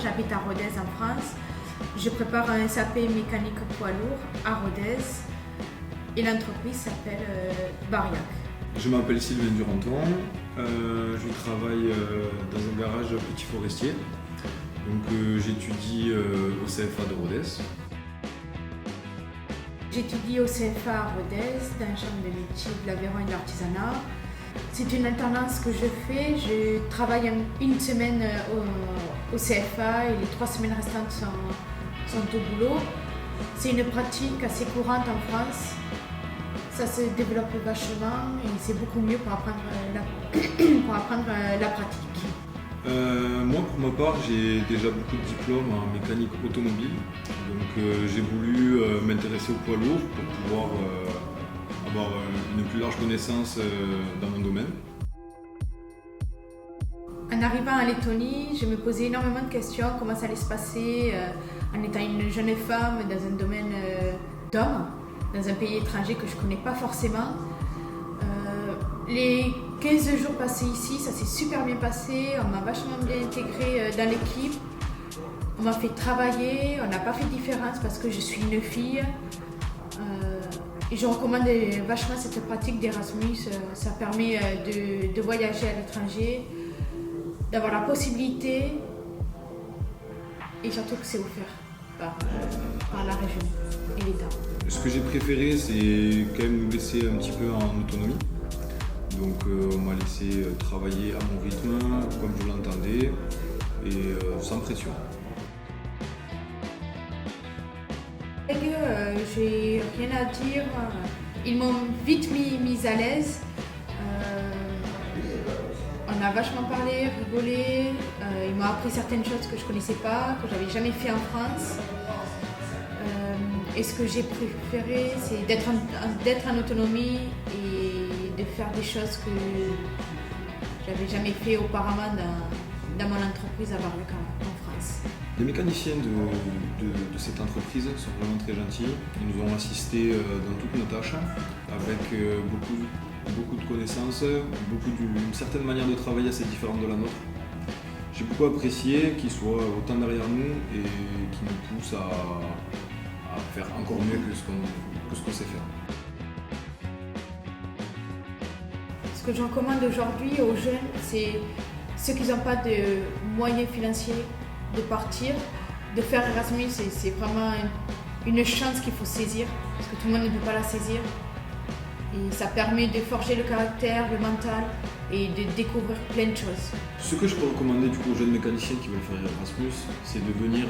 j'habite à Rodez en France. Je prépare un SAP mécanique poids lourd à Rodez et l'entreprise s'appelle Bariac. Je m'appelle Sylvain Duranton, je travaille dans un garage Petit Forestier. Donc j'étudie au CFA de Rodez. J'étudie au CFA à Rodez, dans la chambre de métier de l'Aveyron et de l'artisanat. C'est une alternance que je fais. Je travaille une semaine au CFA et les 3 semaines restantes sont au boulot. C'est une pratique assez courante en France. Ça se développe vachement et c'est beaucoup mieux pour apprendre la pratique. Moi pour ma part j'ai déjà beaucoup de diplômes en mécanique automobile. Donc j'ai voulu m'intéresser au poids lourd pour pouvoir avoir une plus large connaissance dans mon domaine. En arrivant en Lettonie, je me posais énormément de questions, comment ça allait se passer en étant une jeune femme dans un domaine d'homme, dans un pays étranger que je ne connais pas forcément. Les 15 jours passés ici, ça s'est super bien passé, on m'a vachement bien intégrée dans l'équipe. On m'a fait travailler, on n'a pas fait de différence parce que je suis une fille. Et je recommande vachement cette pratique d'Erasmus, ça permet de voyager à l'étranger, d'avoir la possibilité et surtout que c'est offert par la région et l'État. Ce que j'ai préféré, c'est quand même nous laisser un petit peu en autonomie. Donc on m'a laissé travailler à mon rythme, comme je l'entendais, et sans pression. J'ai rien à dire, ils m'ont vite mise à l'aise. On a vachement parlé, rigolé, ils m'ont appris certaines choses que je ne connaissais pas, que je n'avais jamais fait en France. Et ce que j'ai préféré, c'est d'être en autonomie et de faire des choses que j'avais jamais fait auparavant dans mon entreprise à Bariac en France. Les mécaniciens de cette entreprise sont vraiment très gentils. Ils nous ont assistés dans toutes nos tâches avec beaucoup de connaissances, une certaine manière de travailler assez différente de la nôtre. J'ai beaucoup apprécié qu'ils soient autant derrière nous et qu'ils nous poussent à faire encore mieux que ce qu'on sait faire. Ce que je recommande aujourd'hui aux jeunes, c'est ceux qui n'ont pas de moyens financiers de partir, de faire Erasmus, c'est vraiment une chance qu'il faut saisir, parce que tout le monde ne peut pas la saisir. Et ça permet de forger le caractère, le mental et de découvrir plein de choses. Ce que je peux recommander du coup aux jeunes mécaniciens qui veulent faire Erasmus, c'est de venir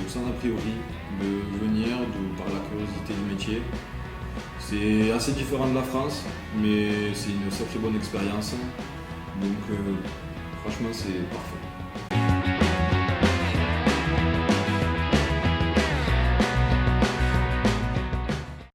sans a priori, de venir par la curiosité du métier. C'est assez différent de la France, mais c'est une sacrée bonne expérience. Donc franchement c'est parfait.